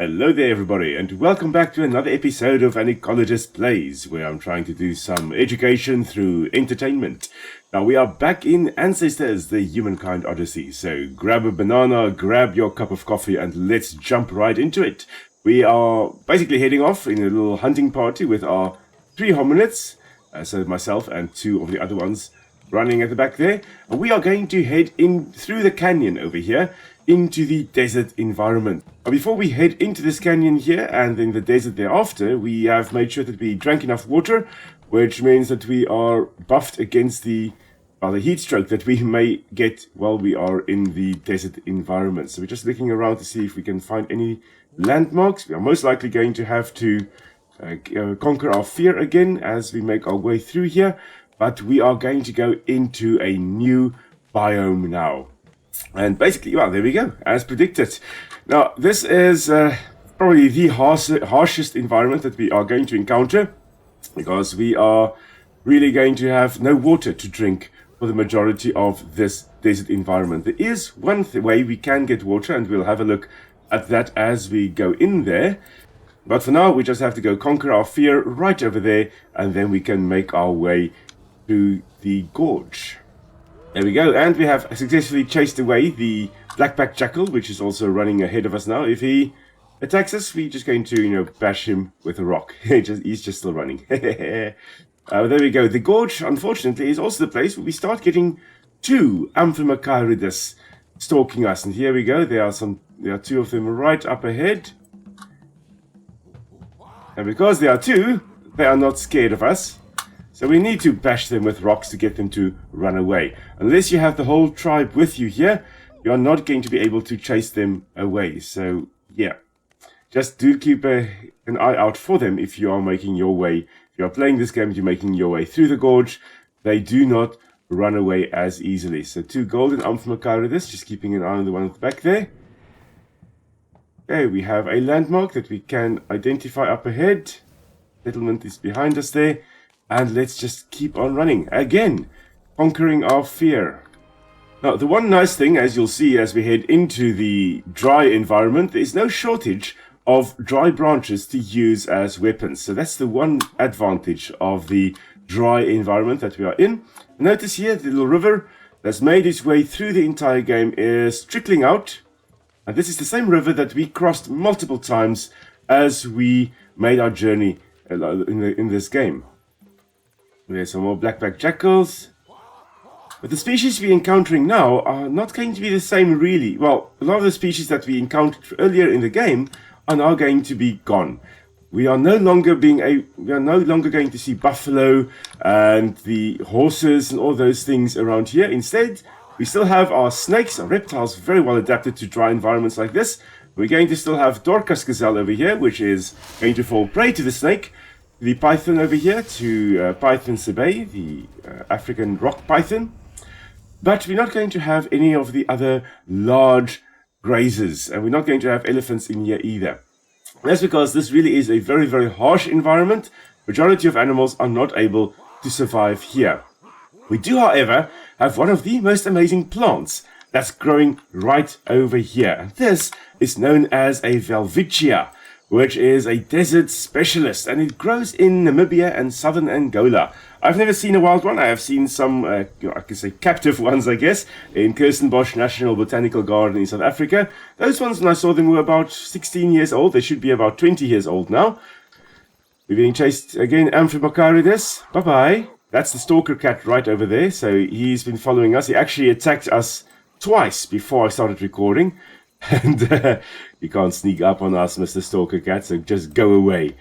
Hello there everybody, and welcome back to another episode of An Ecologist Plays, where I'm trying to do some education through entertainment. Now we are back in Ancestors, the Humankind Odyssey, so grab a banana, grab your cup of coffee, and let's jump right into it. We are basically heading off in a little hunting party with our 3 hominids, so myself and 2 of the other ones running at the back there. And we are going to head in through the canyon over here, into the desert environment. But before we head into this canyon here and in the desert thereafter, we have made sure that we drank enough water, which means that we are buffed against the heat stroke that we may get while we are in the desert environment. So we're just looking around to see if we can find any landmarks. We are most likely going to have to conquer our fear again as we make our way through here, but we are going to go into a new biome now. And basically, well, there we go, as predicted. Now, this is probably the harshest environment that we are going to encounter, because we are really going to have no water to drink for the majority of this desert environment. There is one way we can get water, and we'll have a look at that as we go in there. But for now, we just have to go conquer our fear right over there, and then we can make our way to the gorge. There we go, and we have successfully chased away the black-backed jackal, which is also running ahead of us now. If he attacks us, we're just going to, bash him with a rock. He's just still running. There we go. The gorge, unfortunately, is also the place where we start getting 2 hominids stalking us. And here we go. There are 2 of them right up ahead. And because there are 2, they are not scared of us. So we need to bash them with rocks to get them to run away. Unless you have the whole tribe with you here, you are not going to be able to chase them away. So, yeah. Just do keep an eye out for them if you are making your way. If you are playing this game, you're making your way through the gorge. They do not run away as easily. So 2 golden hominids, just keeping an eye on the one at the back there. Okay, we have a landmark that we can identify up ahead. Settlement is behind us there. And let's just keep on running. Again, conquering our fear. Now, the one nice thing, as you'll see as we head into the dry environment, there is no shortage of dry branches to use as weapons. So that's the one advantage of the dry environment that we are in. Notice here, the little river that's made its way through the entire game is trickling out. And this is the same river that we crossed multiple times as we made our journey in this game. There's some more black-backed jackals. But the species we're encountering now are not going to be the same really. Well, a lot of the species that we encountered earlier in the game are now going to be gone. We are no longer going to see buffalo and the horses and all those things around here. Instead, we still have our snakes, our reptiles, very well adapted to dry environments like this. We're going to still have Dorcas gazelle over here, which is going to fall prey to the snake. The python over here, to Python sebei, the African rock python. But we're not going to have any of the other large grazers, and we're not going to have elephants in here either. That's because this really is a very, very harsh environment. Majority of animals are not able to survive here. We do, however, have one of the most amazing plants that's growing right over here. And this is known as a Welwitschia, which is a desert specialist, and it grows in Namibia and southern Angola. I've never seen a wild one. I have seen some, I can say captive ones, I guess, in Kirstenbosch National Botanical Garden in South Africa. Those ones, when I saw them, were about 16 years old. They should be about 20 years old now. We're being chased again, hominids. Bye-bye. That's the stalker cat right over there, so he's been following us. He actually attacked us twice before I started recording. And you can't sneak up on us, Mr. Stalker Cat, so just go away.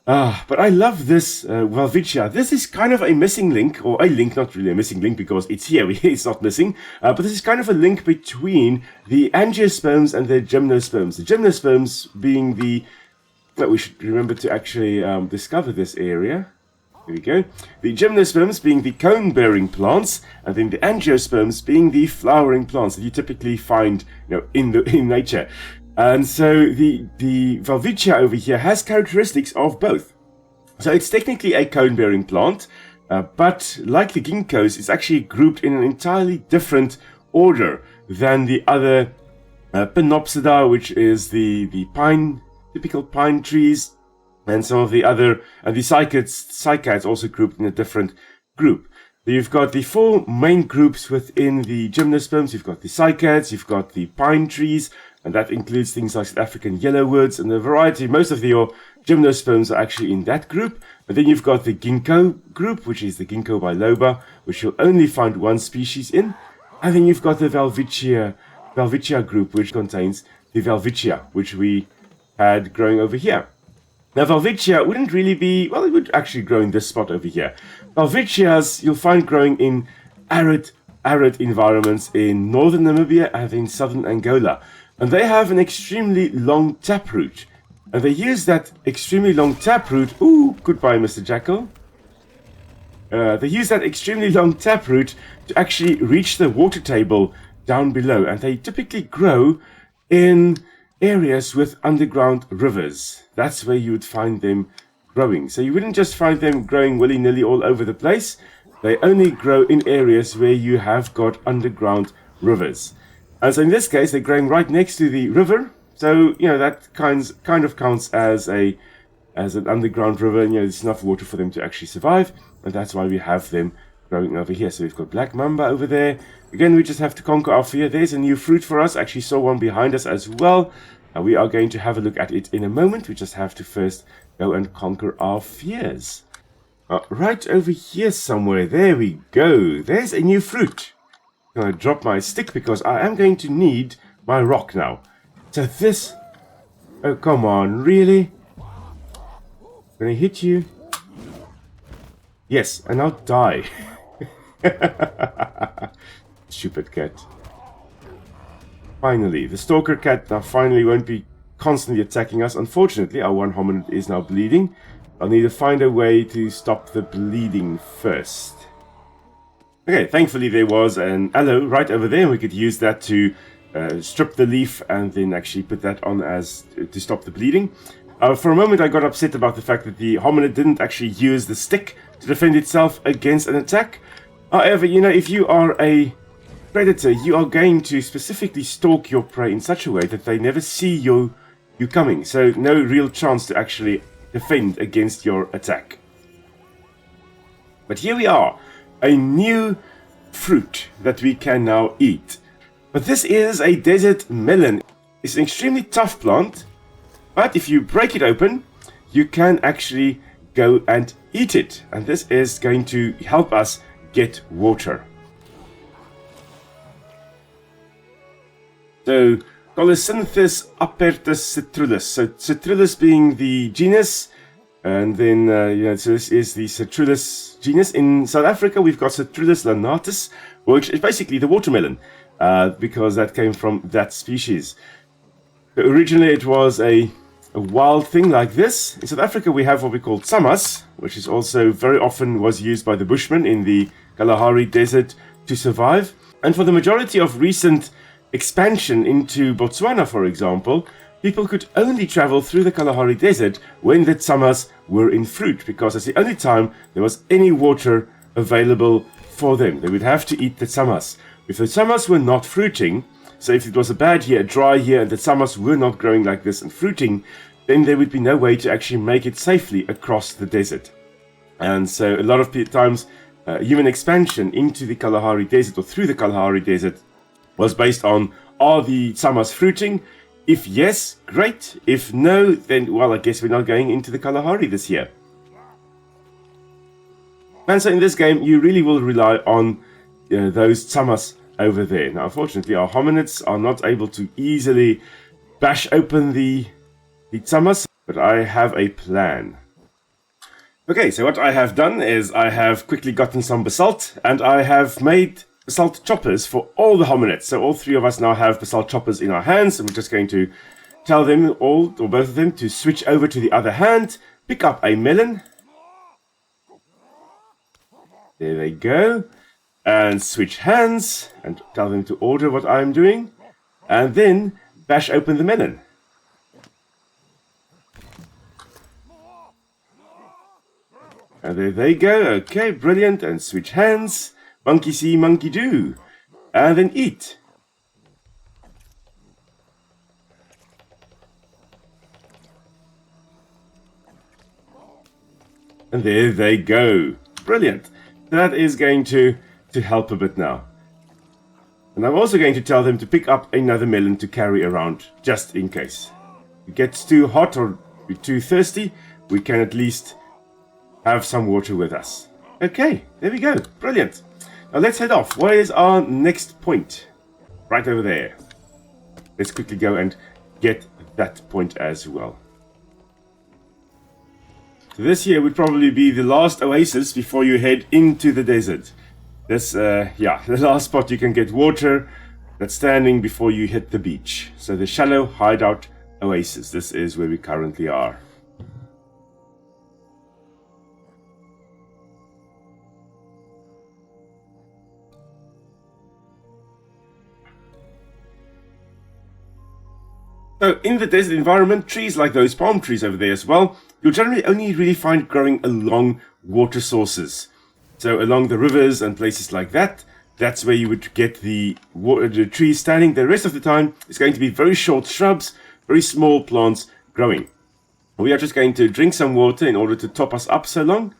But I love this Welwitschia. This is kind of a missing link, or a link, not really a missing link because it's here, it's not missing. But this is kind of a link between the angiosperms and the gymnosperms. The gymnosperms being the... Well, we should remember to actually discover this area. Here we go. The gymnosperms being the cone-bearing plants, and then the angiosperms being the flowering plants that you typically find, in nature. And so the Welwitschia over here has characteristics of both. So it's technically a cone-bearing plant, but like the ginkgos, it's actually grouped in an entirely different order than the other Pinopsida, which is the pine, typical pine trees, and some of the other, and the cycads also grouped in a different group. So you've got the 4 main groups within the gymnosperms. You've got the cycads, you've got the pine trees, and that includes things like South African yellowwoods and a variety. Most of your gymnosperms are actually in that group. And then you've got the ginkgo group, which is the ginkgo biloba, which you'll only find one species in. And then you've got the Welwitschia group, which contains the Welwitschia, which we had growing over here. Now, Welwitschia wouldn't really be, well, it would actually grow in this spot over here. Welwitschias you'll find growing in arid environments in northern Namibia and in southern Angola. And they have an extremely long taproot. And they use that extremely long taproot, ooh, goodbye, Mr. Jackal. They use that extremely long taproot to actually reach the water table down below. And they typically grow in areas with underground rivers. That's where you would find them growing. So you wouldn't just find them growing willy-nilly all over the place. They only grow in areas where you have got underground rivers. And so in this case, they're growing right next to the river. So, you know, that kind of counts as an underground river. And, you know, there's enough water for them to actually survive. And that's why we have them growing over here. So we've got black mamba over there. Again, we just have to conquer our fear. There's a new fruit for us. Actually saw one behind us as well. We are going to have a look at it in a moment. We just have to first go and conquer our fears. Right over here somewhere. There we go. There's a new fruit. I'm going to drop my stick because I am going to need my rock now. So this... Oh, come on. Really? I'm going to hit you. Yes, and I'll die. Stupid cat. Finally, the stalker cat now finally won't be constantly attacking us. Unfortunately, our one hominid is now bleeding. I'll need to find a way to stop the bleeding first. Okay, thankfully there was an aloe right over there, and we could use that to strip the leaf and then actually put that on as to stop the bleeding. For a moment I got upset about the fact that the hominid didn't actually use the stick to defend itself against an attack. However, you know, if you are a predator, you are going to specifically stalk your prey in such a way that they never see you coming. So no real chance to actually defend against your attack. But here we are, a new fruit that we can now eat. But this is a desert melon. It's an extremely tough plant, but if you break it open, you can actually go and eat it. And this is going to help us get water. So, Colocynthus apertus citrullus. So, citrullus being the genus, and then, so this is the citrullus genus. In South Africa, we've got Citrullus lanatus, which is basically the watermelon, because that came from that species. Originally, it was a wild thing like this. In South Africa, we have what we call tsamas, which is also very often was used by the Bushmen in the Kalahari Desert to survive. And for the majority of recent expansion into Botswana, for example, people could only travel through the Kalahari Desert when the tsamas were in fruit, because that's the only time there was any water available for them. They would have to eat the tsamas. If the tsamas were not fruiting, so if it was a bad year, a dry year, and the tsamas were not growing like this and fruiting, then there would be no way to actually make it safely across the desert. And so a lot of times, human expansion into the Kalahari Desert or through the Kalahari Desert was based on, are the tsamas fruiting? If yes, great. If no, then, well, I guess we're not going into the Kalahari this year. And so in this game, you really will rely on those tsamas over there. Now, unfortunately, our hominids are not able to easily bash open the tsamas, but I have a plan. Okay, so what I have done is I have quickly gotten some basalt, and I have made basalt choppers for all the hominids. So all three of us now have basalt choppers in our hands, and we're just going to tell them all, or both of them, to switch over to the other hand, pick up a melon. There they go. And switch hands, and tell them to order what I'm doing, and then bash open the melon. And there they go. Okay, brilliant. And switch hands. Monkey see, monkey do. And then eat. And there they go. Brilliant. That is going to help a bit now. And I'm also going to tell them to pick up another melon to carry around, just in case. If it gets too hot or too thirsty, we can at least have some water with us. Okay, there we go. Brilliant. Now let's head off. Where is our next point? Right over there. Let's quickly go and get that point as well. So this here would probably be the last oasis before you head into the desert. This, yeah, the last spot you can get water that's standing before you hit the beach. So the shallow hideout oasis. This is where we currently are. So in the desert environment, trees like those palm trees over there as well, you'll generally only really find growing along water sources. So along the rivers and places like that, that's where you would get the trees standing. The rest of the time, it's going to be very short shrubs, very small plants growing. We are just going to drink some water in order to top us up so long.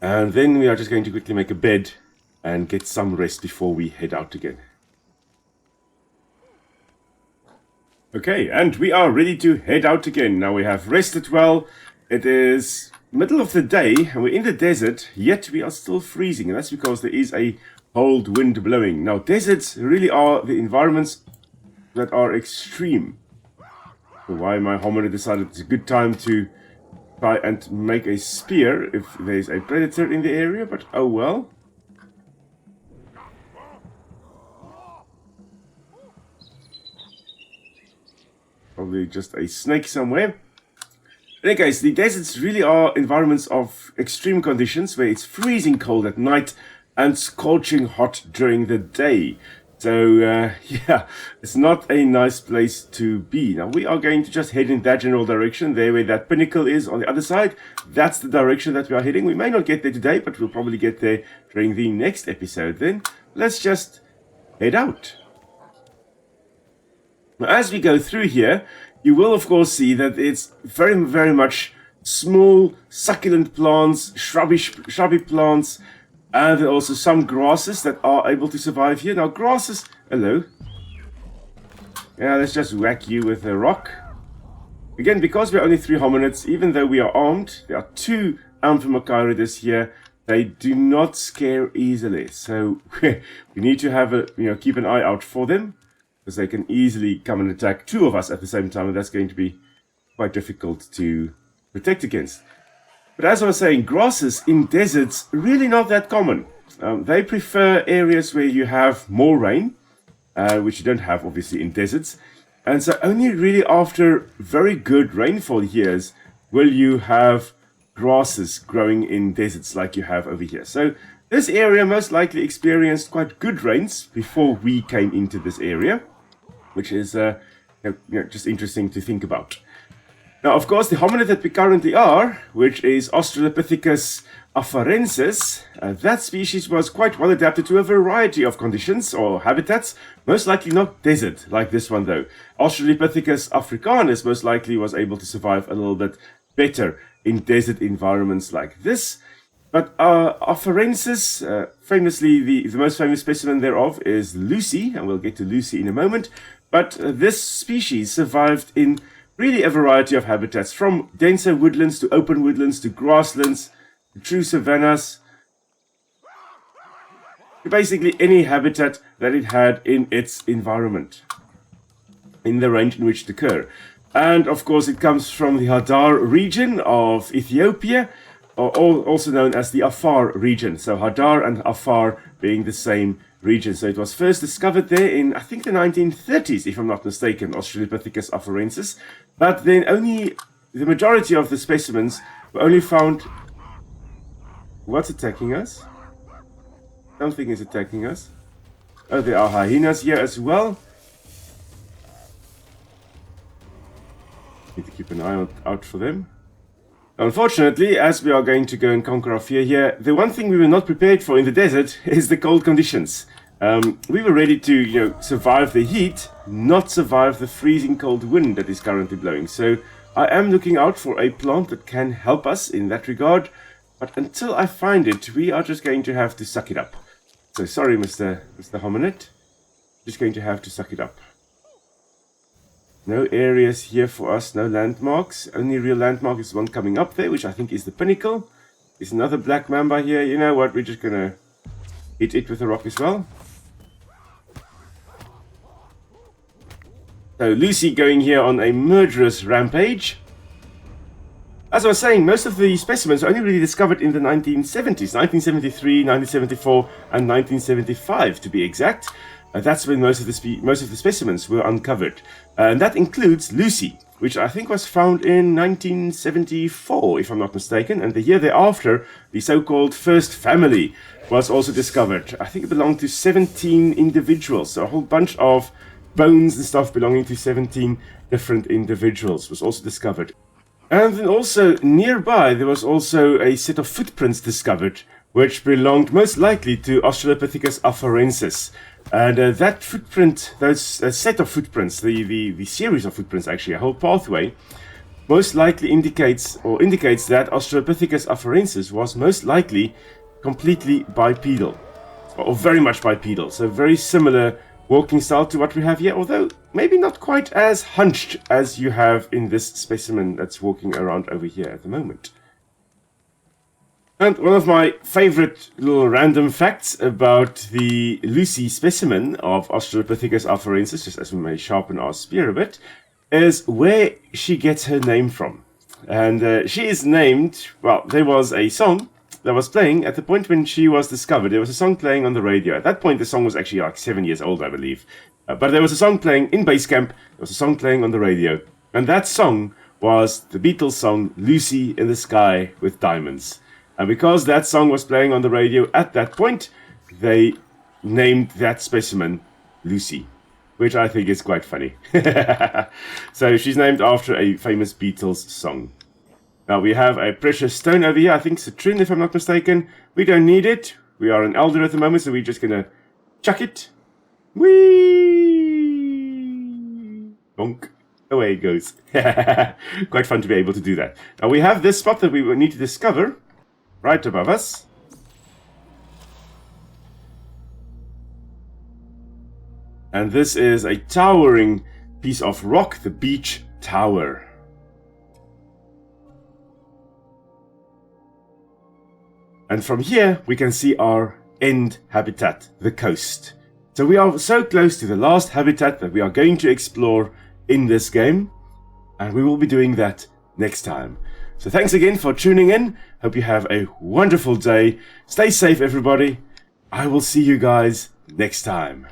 And then we are just going to quickly make a bed and get some rest before we head out again. Okay, and we are ready to head out again. Now we have rested well. It is middle of the day and we're in the desert, yet we are still freezing. And that's because there is a cold wind blowing. Now deserts really are the environments that are extreme. So why my hominid decided it's a good time to try and make a spear if there's a predator in the area, but oh well. Probably just a snake somewhere. In any case, the deserts really are environments of extreme conditions where it's freezing cold at night and scorching hot during the day. So, yeah, it's not a nice place to be. Now, we are going to just head in that general direction, there where that pinnacle is on the other side. That's the direction that we are heading. We may not get there today, but we'll probably get there during the next episode. Then, let's just head out. Now, as we go through here, you will of course see that it's very, very much small, succulent plants, shrubby plants, and also some grasses that are able to survive here. Now, grasses, hello. Yeah, let's just whack you with a rock. Again, because we're only 3 hominids, even though we are armed, there are 2 Amphimachiridus here. They do not scare easily, so we need to have keep an eye out for them, because they can easily come and attack 2 of us at the same time, and that's going to be quite difficult to protect against. But as I was saying, grasses in deserts really not that common. They prefer areas where you have more rain, which you don't have obviously in deserts. And so only really after very good rainfall years will you have grasses growing in deserts like you have over here. So this area most likely experienced quite good rains before we came into this area, which is just interesting to think about. Now, of course, the hominid that we currently are, which is Australopithecus afarensis, that species was quite well adapted to a variety of conditions or habitats, most likely not desert like this one though. Australopithecus africanus most likely was able to survive a little bit better in desert environments like this. But afarensis, famously, the most famous specimen thereof is Lucy, and we'll get to Lucy in a moment. But this species survived in really a variety of habitats, from denser woodlands to open woodlands to grasslands to true savannas, to basically any habitat that it had in its environment, in the range in which it occurred. And of course it comes from the Hadar region of Ethiopia, or also known as the Afar region. So Hadar and Afar being the same region. So it was first discovered there in, I think, the 1930s, if I'm not mistaken, Australopithecus afarensis. But then only the majority of the specimens were only found... What's attacking us? Something is attacking us. Oh, there are hyenas here as well. Need to keep an eye out for them. Unfortunately, as we are going to go and conquer our fear here, the one thing we were not prepared for in the desert is the cold conditions. We were ready to, survive the heat, not survive the freezing cold wind that is currently blowing. So I am looking out for a plant that can help us in that regard, but until I find it, we are just going to have to suck it up. So sorry, Mr. Hominid. Just going to have to suck it up. No areas here for us, no landmarks. Only real landmark is one coming up there, which I think is the pinnacle. There's another black mamba here. You know what, we're just gonna hit it with a rock as well. So Lucy going here on a murderous rampage. As I was saying, most of the specimens were only really discovered in the 1970s. 1973, 1974 and 1975 to be exact. That's when most of the specimens were uncovered. And that includes Lucy, which I think was found in 1974, if I'm not mistaken. And the year thereafter, the so-called first family was also discovered. I think it belonged to 17 individuals. So a whole bunch of bones and stuff belonging to 17 different individuals was also discovered. And then also nearby, there was also a set of footprints discovered, which belonged most likely to Australopithecus afarensis. And that footprint, those set of footprints, the series of footprints actually, a whole pathway, most likely indicates that Australopithecus afarensis was most likely completely bipedal, or very much bipedal, so very similar walking style to what we have here, although maybe not quite as hunched as you have in this specimen that's walking around over here at the moment. And one of my favorite little random facts about the Lucy specimen of Australopithecus afarensis, just as we may sharpen our spear a bit, is where she gets her name from. And she is named, well, there was a song that was playing at the point when she was discovered. There was a song playing on the radio. At that point, the song was actually like 7 years old, I believe. But there was a song playing in base camp. There was a song playing on the radio. And that song was the Beatles song, Lucy in the Sky with Diamonds. And because that song was playing on the radio at that point, they named that specimen Lucy, which I think is quite funny. So she's named after a famous Beatles song. Now we have a precious stone over here, I think citrine if I'm not mistaken. We don't need it. We are an elder at the moment, so we're just gonna chuck it. Whee! Bonk. Away it goes. Quite fun to be able to do that. Now we have this spot that we will need to discover right above us. And this is a towering piece of rock, the beach tower. And from here, we can see our end habitat, the coast. So we are so close to the last habitat that we are going to explore in this game. And we will be doing that next time. So thanks again for tuning in. Hope you have a wonderful day. Stay safe, everybody. I will see you guys next time.